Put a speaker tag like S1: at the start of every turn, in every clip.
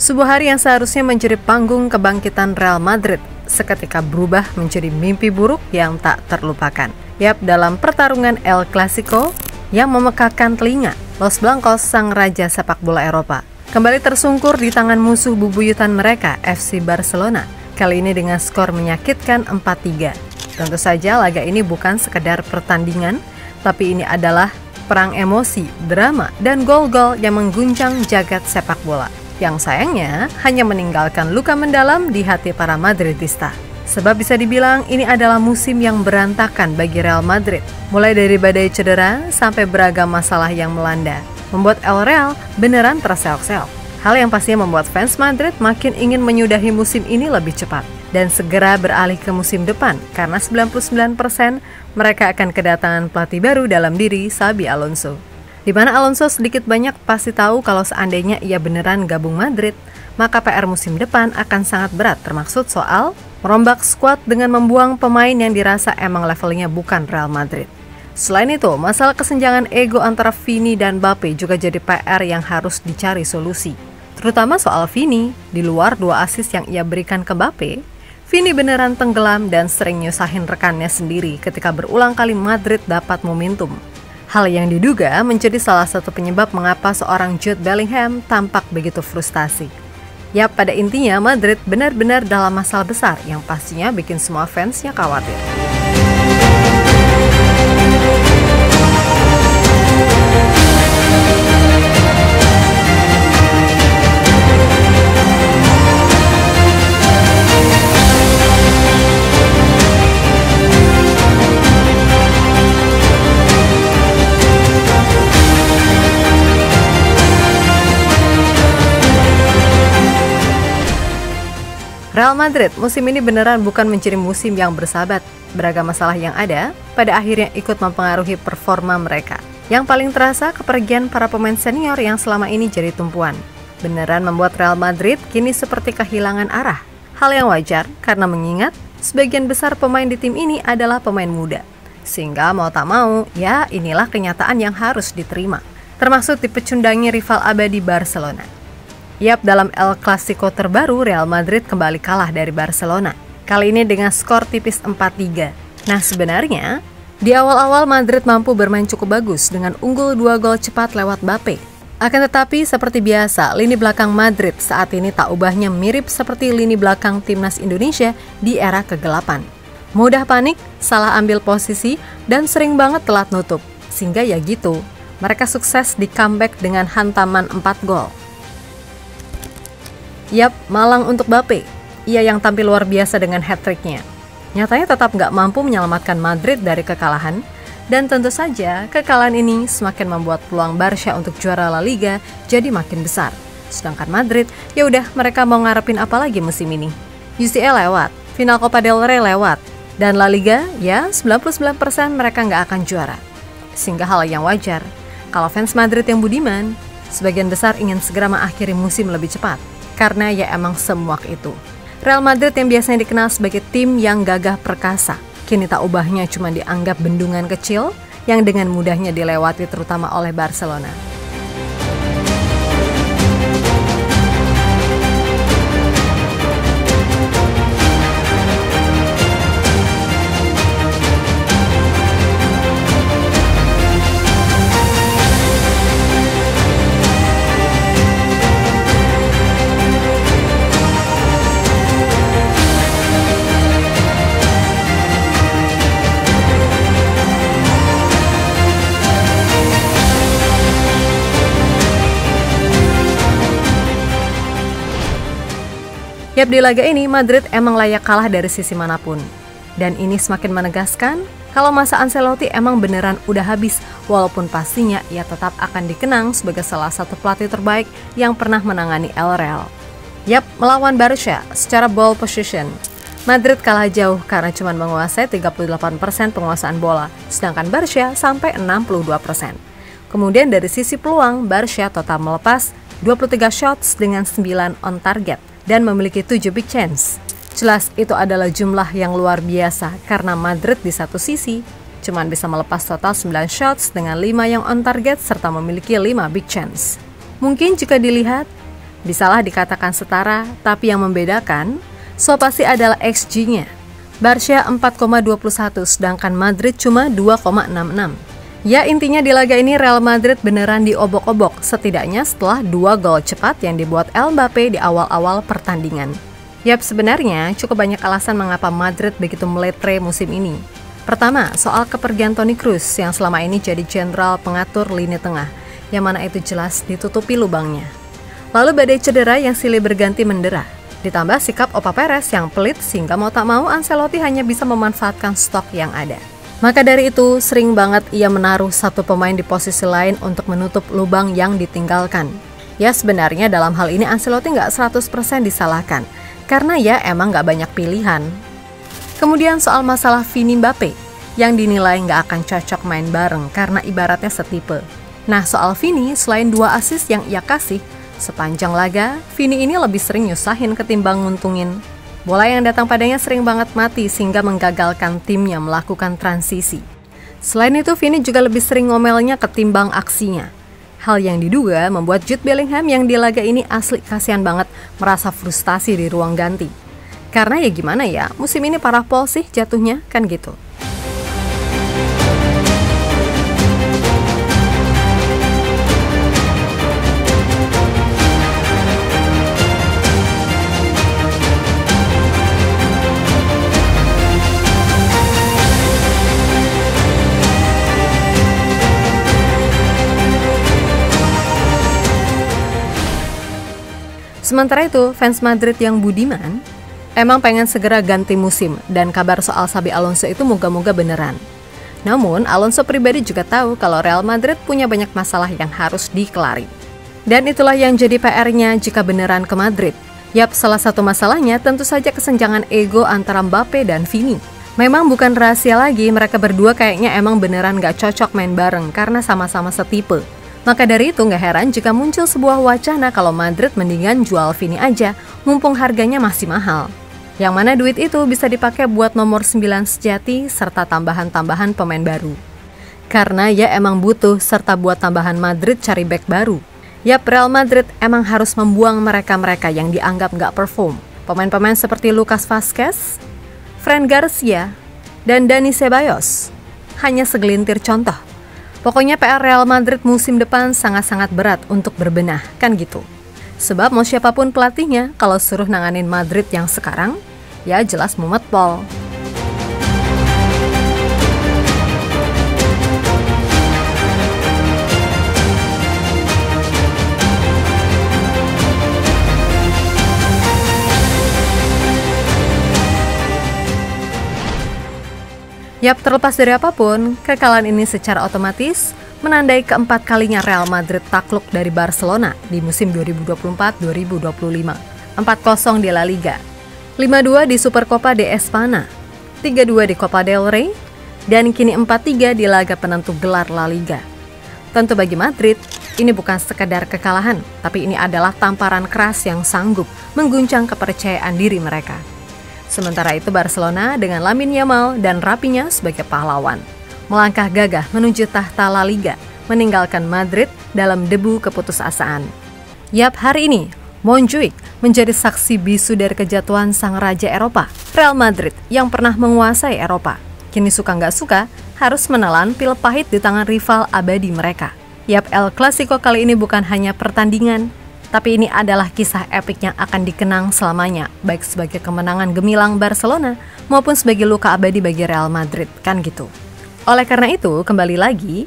S1: Sebuah hari yang seharusnya menjadi panggung kebangkitan Real Madrid seketika berubah menjadi mimpi buruk yang tak terlupakan. Yap, dalam pertarungan El Clasico yang memekakkan telinga, Los Blancos, sang raja sepak bola Eropa, kembali tersungkur di tangan musuh bubuyutan mereka, FC Barcelona. Kali ini dengan skor menyakitkan 4-3. Tentu saja laga ini bukan sekedar pertandingan, tapi ini adalah perang emosi, drama, dan gol-gol yang mengguncang jagat sepak bola, yang sayangnya hanya meninggalkan luka mendalam di hati para Madridista. Sebab bisa dibilang ini adalah musim yang berantakan bagi Real Madrid, mulai dari badai cedera sampai beragam masalah yang melanda, membuat El Real beneran terseok-seok. Hal yang pastinya membuat fans Madrid makin ingin menyudahi musim ini lebih cepat dan segera beralih ke musim depan, karena 99% mereka akan kedatangan pelatih baru dalam diri Xabi Alonso. Di mana Alonso sedikit banyak pasti tahu kalau seandainya ia beneran gabung Madrid, maka PR musim depan akan sangat berat, termaksud soal merombak skuad dengan membuang pemain yang dirasa emang levelnya bukan Real Madrid. Selain itu, masalah kesenjangan ego antara Vini dan Mbappe juga jadi PR yang harus dicari solusi. Terutama soal Vini, di luar 2 assist yang ia berikan ke Mbappe, Vini beneran tenggelam dan sering nyusahin rekannya sendiri ketika berulang kali Madrid dapat momentum. Hal yang diduga menjadi salah satu penyebab mengapa seorang Jude Bellingham tampak begitu frustasi. Ya, pada intinya Madrid benar-benar dalam masalah besar yang pastinya bikin semua fansnya khawatir. Real Madrid musim ini beneran bukan menjadi musim yang bersahabat. Beragam masalah yang ada pada akhirnya ikut mempengaruhi performa mereka. Yang paling terasa kepergian para pemain senior yang selama ini jadi tumpuan. Beneran membuat Real Madrid kini seperti kehilangan arah. Hal yang wajar karena mengingat sebagian besar pemain di tim ini adalah pemain muda. Sehingga mau tak mau, ya inilah kenyataan yang harus diterima. Termasuk dipecundangi rival abadi Barcelona. Yap, dalam El Clasico terbaru, Real Madrid kembali kalah dari Barcelona. Kali ini dengan skor tipis 4-3. Nah, sebenarnya di awal-awal Madrid mampu bermain cukup bagus dengan unggul 2 gol cepat lewat Mbappe. Akan tetapi seperti biasa, lini belakang Madrid saat ini tak ubahnya mirip seperti lini belakang timnas Indonesia di era kegelapan. Mudah panik, salah ambil posisi, dan sering banget telat nutup. Sehingga ya gitu, mereka sukses di comeback dengan hantaman 4 gol. Yap, malang untuk Mbappe. Ia yang tampil luar biasa dengan hat-tricknya. Nyatanya tetap nggak mampu menyelamatkan Madrid dari kekalahan. Dan tentu saja, kekalahan ini semakin membuat peluang Barca untuk juara La Liga jadi makin besar. Sedangkan Madrid, ya udah mereka mau ngarepin apa lagi musim ini? UCL lewat, final Copa del Rey lewat. Dan La Liga, ya 99% mereka nggak akan juara. Sehingga hal yang wajar, kalau fans Madrid yang budiman, sebagian besar ingin segera mengakhiri musim lebih cepat. Karena ya emang semuak itu. Real Madrid yang biasanya dikenal sebagai tim yang gagah perkasa, kini tak ubahnya cuma dianggap bendungan kecil yang dengan mudahnya dilewati terutama oleh Barcelona. Yap, di laga ini Madrid emang layak kalah dari sisi manapun. Dan ini semakin menegaskan kalau masa Ancelotti emang beneran udah habis, walaupun pastinya ia tetap akan dikenang sebagai salah satu pelatih terbaik yang pernah menangani El Real. Yap, melawan Barca secara ball position, Madrid kalah jauh karena cuma menguasai 38% penguasaan bola, sedangkan Barca sampai 62%. Kemudian dari sisi peluang, Barca total melepas 23 shots dengan 9 on target dan memiliki 7 big chance. Jelas itu adalah jumlah yang luar biasa karena Madrid di satu sisi cuman bisa melepas total 9 shots dengan 5 yang on target serta memiliki 5 big chance. Mungkin jika dilihat, Bisalah dikatakan setara, tapi yang membedakan, so pasti adalah XG-nya. Barca 4,21, sedangkan Madrid cuma 2,66. Ya intinya di laga ini Real Madrid beneran diobok-obok, setidaknya setelah 2 gol cepat yang dibuat Mbappe di awal-awal pertandingan. Yap, sebenarnya cukup banyak alasan mengapa Madrid begitu meletre musim ini. Pertama, soal kepergian Toni Kroos yang selama ini jadi jenderal pengatur lini tengah, yang mana itu jelas ditutupi lubangnya. Lalu badai cedera yang silih berganti mendera. Ditambah sikap Opa Perez yang pelit sehingga mau tak mau Ancelotti hanya bisa memanfaatkan stok yang ada. Maka dari itu sering banget ia menaruh satu pemain di posisi lain untuk menutup lubang yang ditinggalkan. Ya sebenarnya dalam hal ini Ancelotti nggak 100% disalahkan, karena ya emang nggak banyak pilihan. Kemudian soal masalah Vini Mbappe yang dinilai nggak akan cocok main bareng karena ibaratnya setipe. Nah soal Vini, selain 2 assist yang ia kasih, sepanjang laga, Vini ini lebih sering nyusahin ketimbang nguntungin. Bola yang datang padanya sering banget mati sehingga menggagalkan timnya melakukan transisi. Selain itu, Vini juga lebih sering ngomelnya ketimbang aksinya. Hal yang diduga membuat Jude Bellingham yang di laga ini asli kasihan banget merasa frustasi di ruang ganti. Karena ya gimana ya, musim ini parah pol sih jatuhnya, kan gitu. Sementara itu, fans Madrid yang budiman emang pengen segera ganti musim dan kabar soal Xabi Alonso itu moga-moga beneran. Namun, Alonso pribadi juga tahu kalau Real Madrid punya banyak masalah yang harus dikelari. Dan itulah yang jadi PR-nya jika beneran ke Madrid. Yap, salah satu masalahnya tentu saja kesenjangan ego antara Mbappe dan Vini. Memang bukan rahasia lagi, mereka berdua kayaknya emang beneran gak cocok main bareng karena sama-sama setipe. Maka dari itu nggak heran jika muncul sebuah wacana kalau Madrid mendingan jual Vini aja, mumpung harganya masih mahal. Yang mana duit itu bisa dipakai buat nomor 9 sejati serta tambahan-tambahan pemain baru. Karena ya emang butuh serta buat tambahan Madrid cari bek baru. Yap, Real Madrid emang harus membuang mereka-mereka yang dianggap nggak perform. Pemain-pemain seperti Lucas Vazquez, Fran Garcia, dan Dani Ceballos. Hanya segelintir contoh. Pokoknya PR Real Madrid musim depan sangat-sangat berat untuk berbenah, kan gitu. Sebab mau siapapun pelatihnya, kalau suruh nanganin Madrid yang sekarang, ya jelas mumet pol. Yap, terlepas dari apapun, kekalahan ini secara otomatis menandai keempat kalinya Real Madrid takluk dari Barcelona di musim 2024-2025. 4-0 di La Liga, 5-2 di Supercopa de España, 3-2 di Copa del Rey, dan kini 4-3 di laga penentu gelar La Liga. Tentu bagi Madrid, ini bukan sekedar kekalahan, tapi ini adalah tamparan keras yang sanggup mengguncang kepercayaan diri mereka. Sementara itu Barcelona dengan Lamine Yamal dan Rafinha sebagai pahlawan melangkah gagah menuju tahta La Liga, meninggalkan Madrid dalam debu keputusasaan. Yap, hari ini Montjuic menjadi saksi bisu dari kejatuhan sang raja Eropa, Real Madrid yang pernah menguasai Eropa. Kini suka nggak suka harus menelan pil pahit di tangan rival abadi mereka. Yap, El Clasico kali ini bukan hanya pertandingan, tapi ini adalah kisah epik yang akan dikenang selamanya, baik sebagai kemenangan gemilang Barcelona maupun sebagai luka abadi bagi Real Madrid, kan gitu. Oleh karena itu, kembali lagi,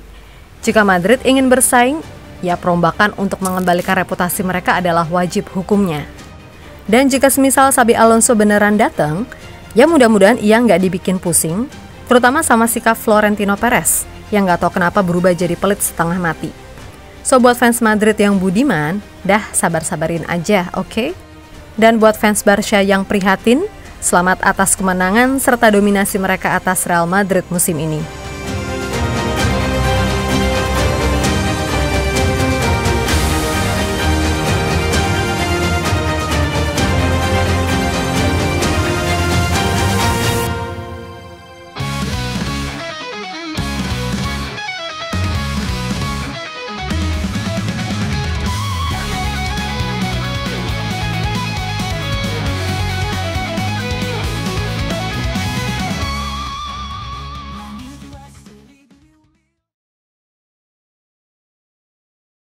S1: jika Madrid ingin bersaing, ya perombakan untuk mengembalikan reputasi mereka adalah wajib hukumnya. Dan jika semisal Xabi Alonso beneran datang, ya mudah-mudahan ia nggak dibikin pusing, terutama sama sikap Florentino Perez, yang nggak tahu kenapa berubah jadi pelit setengah mati. So buat fans Madrid yang budiman, dah sabar-sabarin aja, oke? Dan buat fans Barca yang prihatin, selamat atas kemenangan serta dominasi mereka atas Real Madrid musim ini.